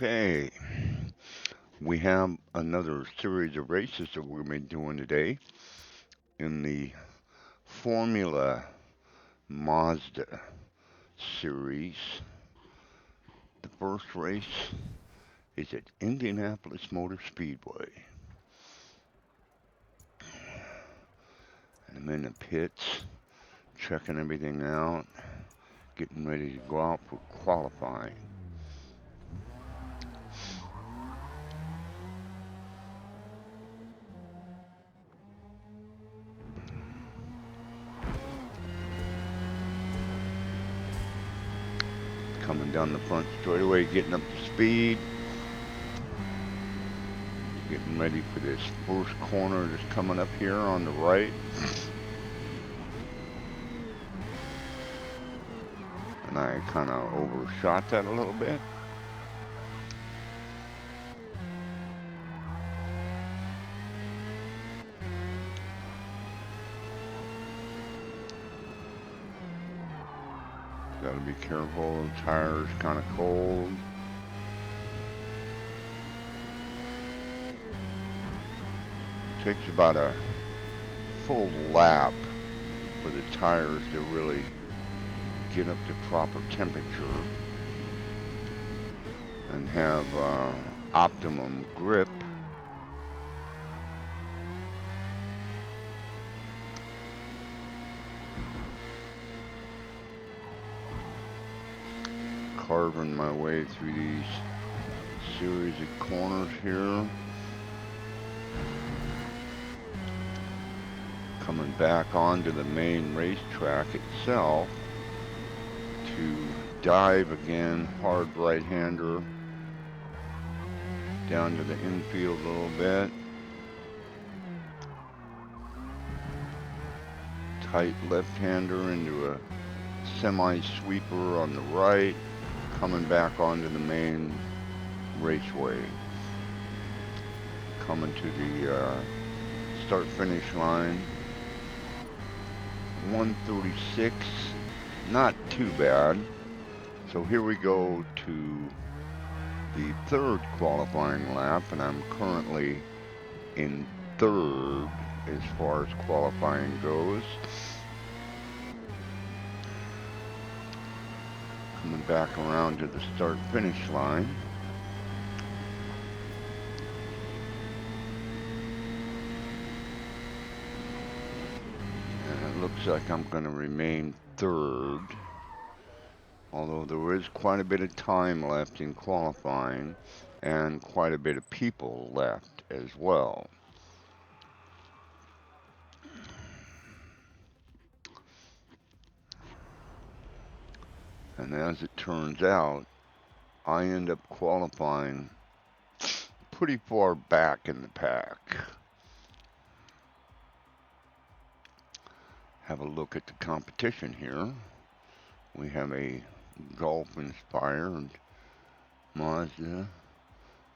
Okay, we have another series of races that we're going to be doing today in the Formula Mazda series. The first race is at Indianapolis Motor Speedway. And I'm in the pits, checking everything out, getting ready to go out for qualifying. Coming down the front straightaway, getting up to speed. Getting ready for this first corner that's coming up here on the right. And I kind of overshot that a little bit. Got to be careful, the tire's kind of cold. Takes about a full lap for the tires to really get up to proper temperature and have optimum grip. Carving my way through these series of corners here. Coming back onto the main racetrack itself to dive again, hard right-hander down to the infield a little bit. Tight left-hander into a semi-sweeper on the right, coming back onto the main raceway. Coming to the start-finish line. 136, not too bad. So here we go to the third qualifying lap, and I'm currently in third as far as qualifying goes. Coming back around to the start-finish line. Looks like I'm going to remain third, although there is quite a bit of time left in qualifying and quite a bit of people left as well. And as it turns out, I end up qualifying pretty far back in the pack. Have a look at the competition here. We have a Golf-inspired Mazda,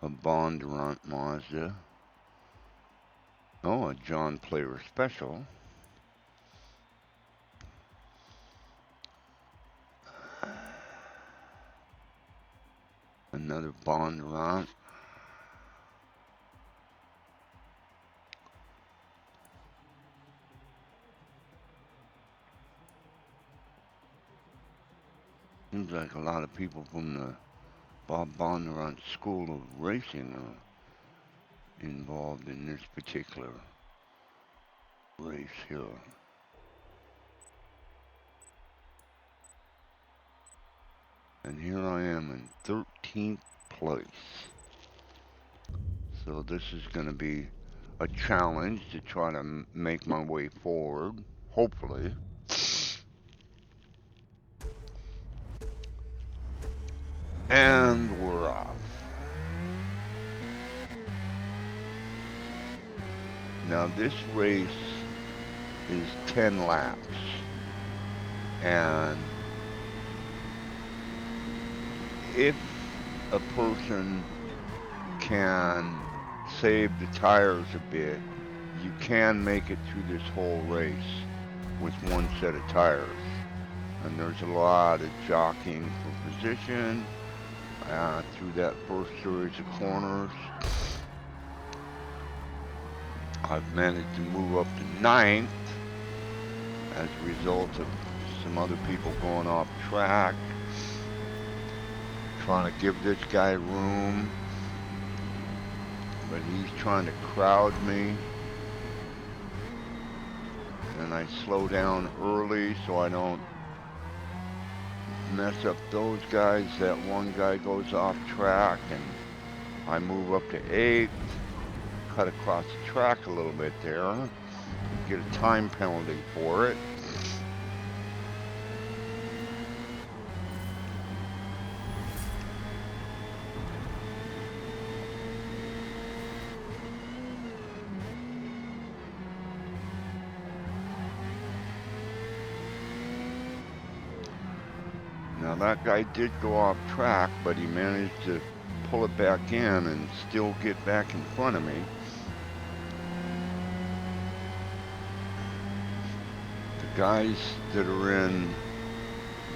a Bondurant Mazda, oh, a John Player Special, another Bondurant, seems like a lot of people from the Bob Bondurant School of Racing are involved in this particular race here. And here I am in 13th place. So this is going to be a challenge to try to make my way forward, hopefully. And we're off. Now this race is 10 laps. And if a person can save the tires a bit, you can make it through this whole race with one set of tires. And there's a lot of jockeying for position through that first series of corners. I've managed to move up to ninth as a result of some other people going off track, trying to give this guy room, but he's trying to crowd me. And I slow down early so I don't mess up those guys. That one guy goes off track and I move up to eighth, cut across the track a little bit there, get a time penalty for it. Now that guy did go off track, but he managed to pull it back in and still get back in front of me. The guys that are in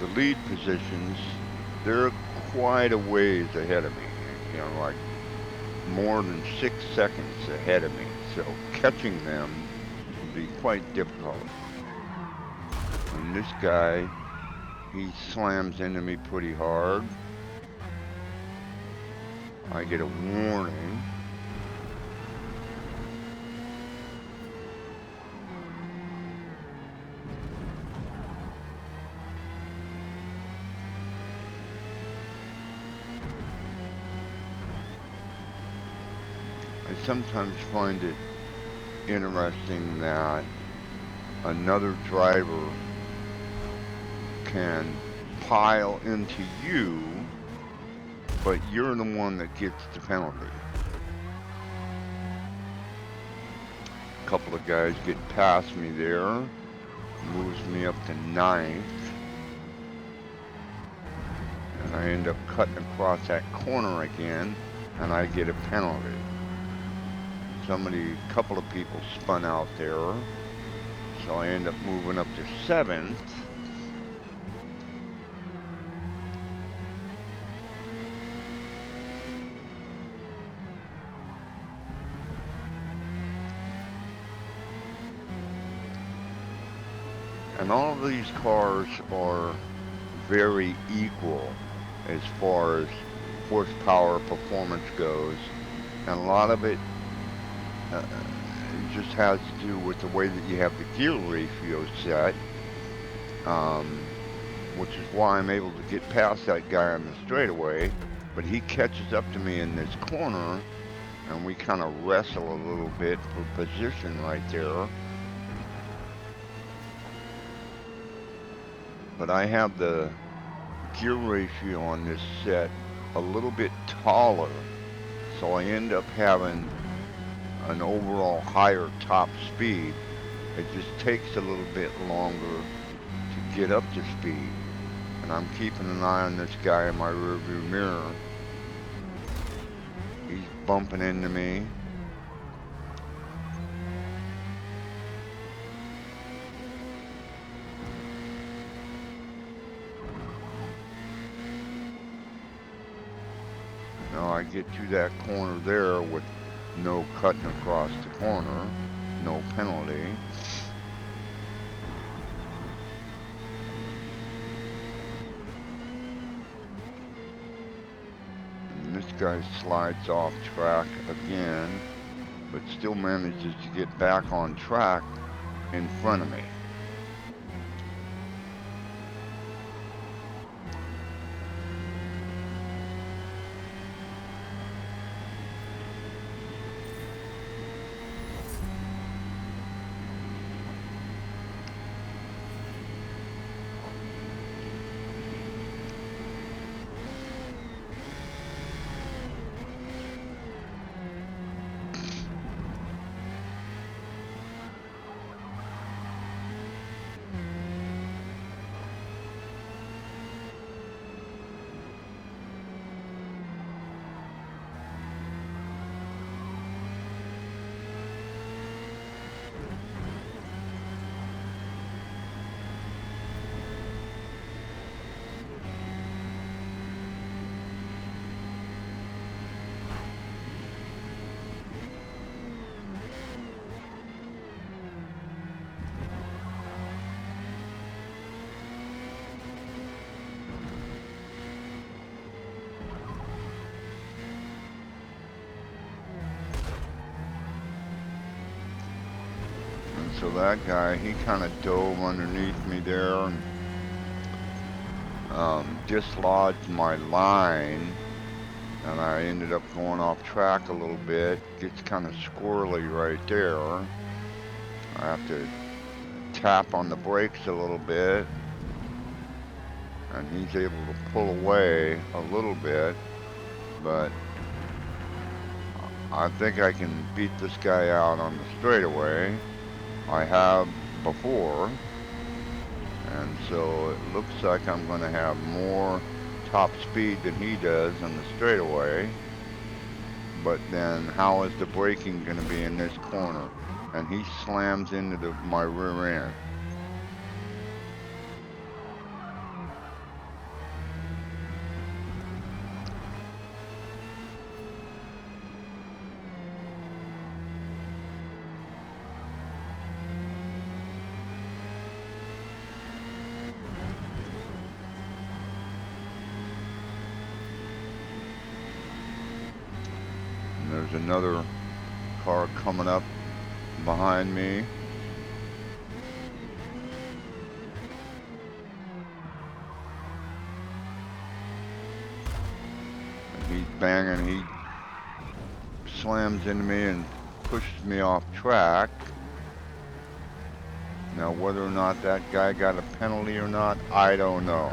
the lead positions, they're quite a ways ahead of me, you know, like more than 6 seconds ahead of me. So catching them will be quite difficult. And this guy, he slams into me pretty hard. I get a warning. I sometimes find it interesting that another driver can pile into you, but you're the one that gets the penalty. A couple of guys get past me there, moves me up to ninth, and I end up cutting across that corner again, and I get a penalty. A couple of people spun out there, so I end up moving up to seventh. And all of these cars are very equal as far as horsepower performance goes, and a lot of it just has to do with the way that you have the gear ratio set, which is why I'm able to get past that guy on the straightaway, but he catches up to me in this corner, and we kind of wrestle a little bit for position right there. But I have the gear ratio on this set a little bit taller, so I end up having an overall higher top speed. It just takes a little bit longer to get up to speed. And I'm keeping an eye on this guy in my rearview mirror. He's bumping into me. Now I get to that corner there with no cutting across the corner, no penalty. And this guy slides off track again, but still manages to get back on track in front of me. So that guy, he kind of dove underneath me there and dislodged my line, and I ended up going off track a little bit. Gets kind of squirrely right there. I have to tap on the brakes a little bit, and he's able to pull away a little bit, but I think I can beat this guy out on the straightaway. I have before, and so it looks like I'm going to have more top speed than he does on the straightaway. But then how is the braking going to be in this corner? And he slams into my rear end. And there's another car coming up behind me. And he's banging, he slams into me and pushes me off track. Now whether or not that guy got a penalty or not, I don't know.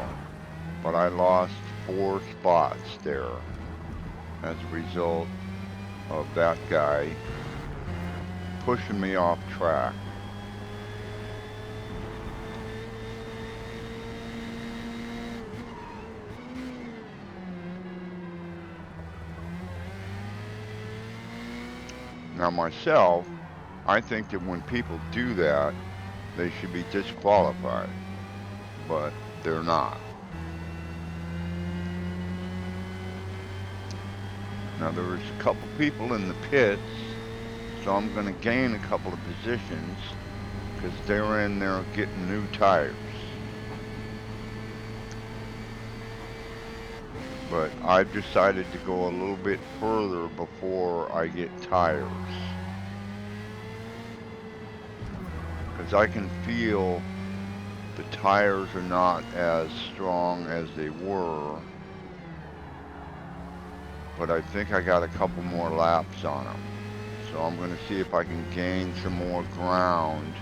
But I lost 4 spots there as a result of that guy pushing me off track. Now myself, I think that when people do that, they should be disqualified, but they're not. Now there's a couple people in the pits, so I'm going to gain a couple of positions because they're in there getting new tires. But I've decided to go a little bit further before I get tires, because I can feel the tires are not as strong as they were, but I think I got a couple more laps on them. So I'm going to see if I can gain some more ground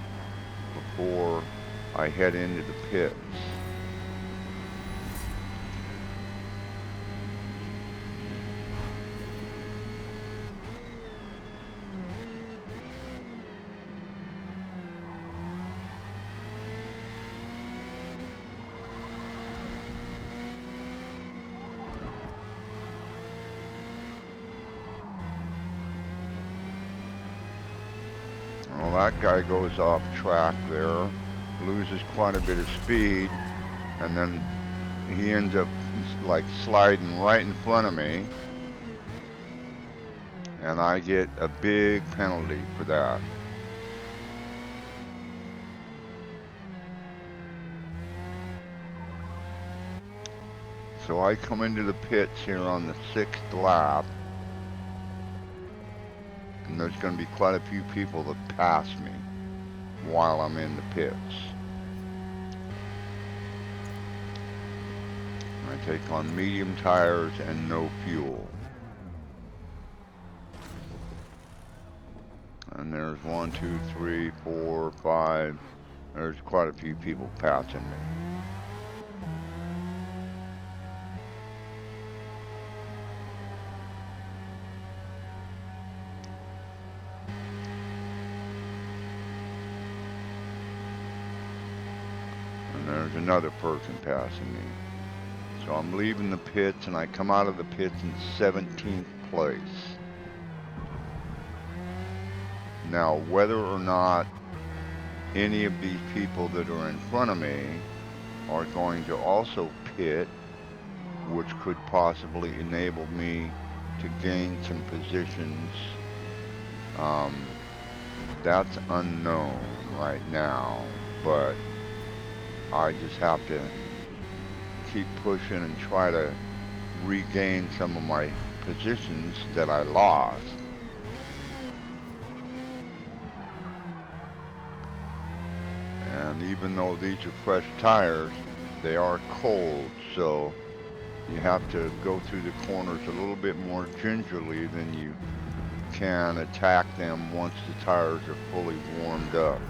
before I head into the pits. Well, that guy goes off track there, loses quite a bit of speed, and then he ends up like sliding right in front of me, and I get a big penalty for that. So I come into the pits here on the 6th lap, and there's going to be quite a few people that pass me while I'm in the pits. I take on medium tires and no fuel. And there's 1, 2, 3, 4, 5. There's quite a few people passing me. And there's another person passing me. So I'm leaving the pits, and I come out of the pits in 17th place. Now, whether or not any of these people that are in front of me are going to also pit, which could possibly enable me to gain some positions, that's unknown right now, but I just have to keep pushing and try to regain some of my positions that I lost. even though these are fresh tires, they are cold, so you have to go through the corners a little bit more gingerly than you can attack them once the tires are fully warmed up.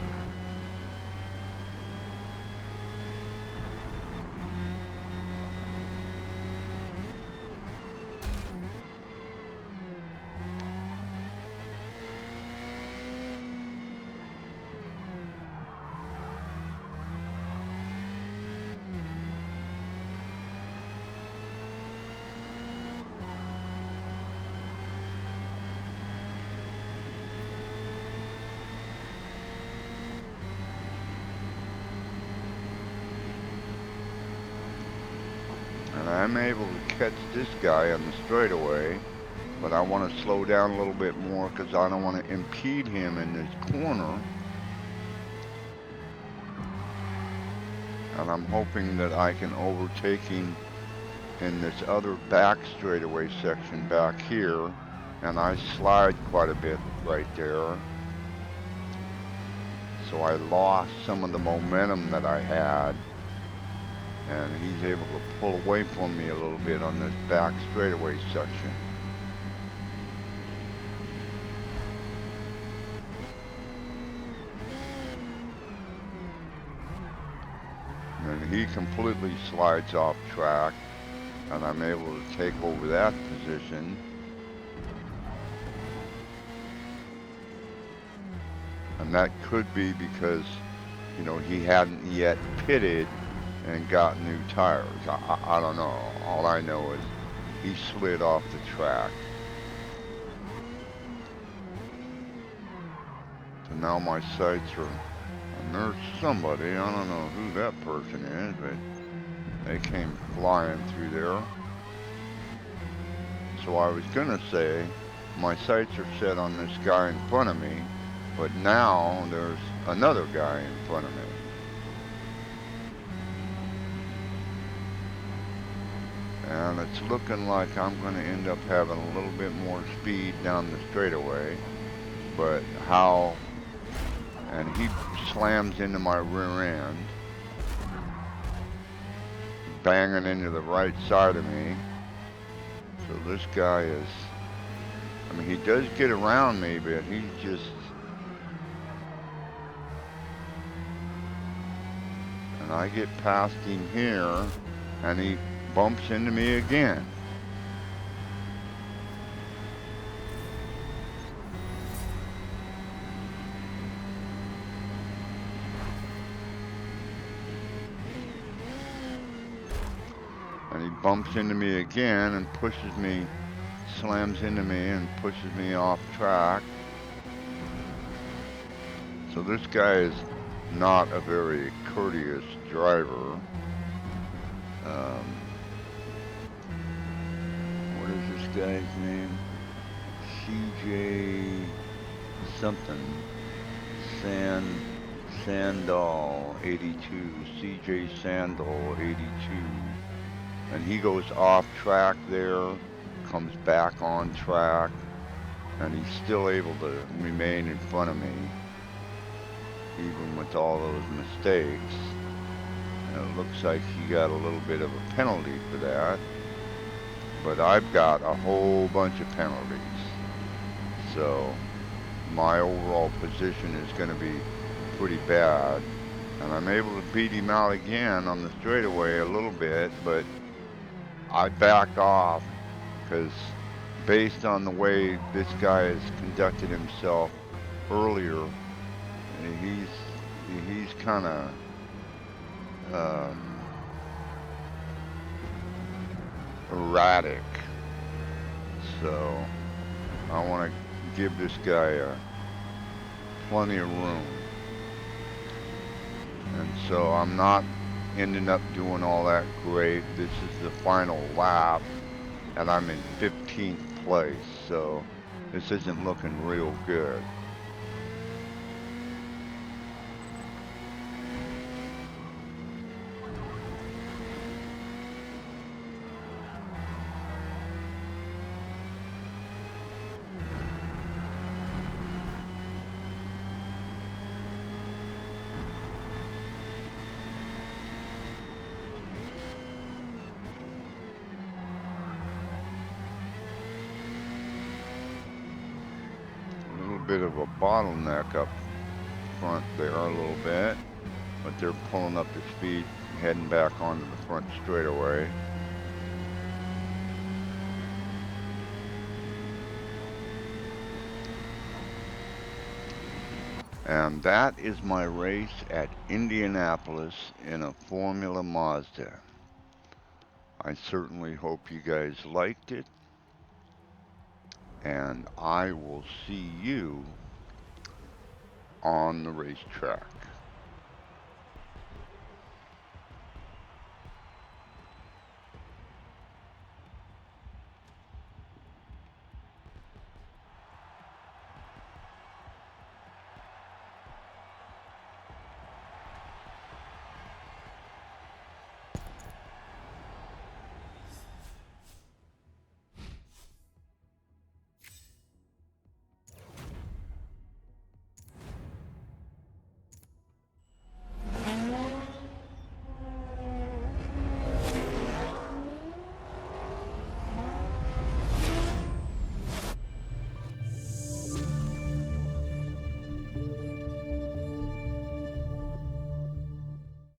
And I'm able to catch this guy on the straightaway, but I want to slow down a little bit more because I don't want to impede him in this corner. And I'm hoping that I can overtake him in this other back straightaway section back here. And I slide quite a bit right there. So I lost some of the momentum that I had. And he's able to pull away from me a little bit on this back straightaway section. And he completely slides off track, and I'm able to take over that position. And that could be because, you know, he hadn't yet pitted and got new tires. I don't know. All I know is he slid off the track. So now my sights are, and there's somebody, I don't know who that person is, but they came flying through there. So I was gonna say, my sights are set on this guy in front of me, but now there's another guy in front of me. And it's looking like I'm going to end up having a little bit more speed down the straightaway. But how, and he slams into my rear end, banging into the right side of me. So this guy is, I mean, he does get around me, but he's just, and I get past him here, and he bumps into me again. And he bumps into me again and pushes me, slams into me and pushes me off track. So this guy is not a very courteous driver. What is this guy's name? CJ something. Sandal 82. CJ Sandal 82. And he goes off track there, comes back on track, and he's still able to remain in front of me, even with all those mistakes. And it looks like he got a little bit of a penalty for that, but I've got a whole bunch of penalties. So my overall position is going to be pretty bad, and I'm able to beat him out again on the straightaway a little bit, but I back off because based on the way this guy has conducted himself earlier, he's kind of erratic. So I want to give this guy plenty of room. And so I'm not ending up doing all that great. This is the final lap, and I'm in 15th place, so this isn't looking real good. bit of a bottleneck up front there a little bit, but they're pulling up the speed, heading back onto the front straightaway. And that is my race at Indianapolis in a Formula Mazda. I certainly hope you guys liked it, and I will see you on the racetrack.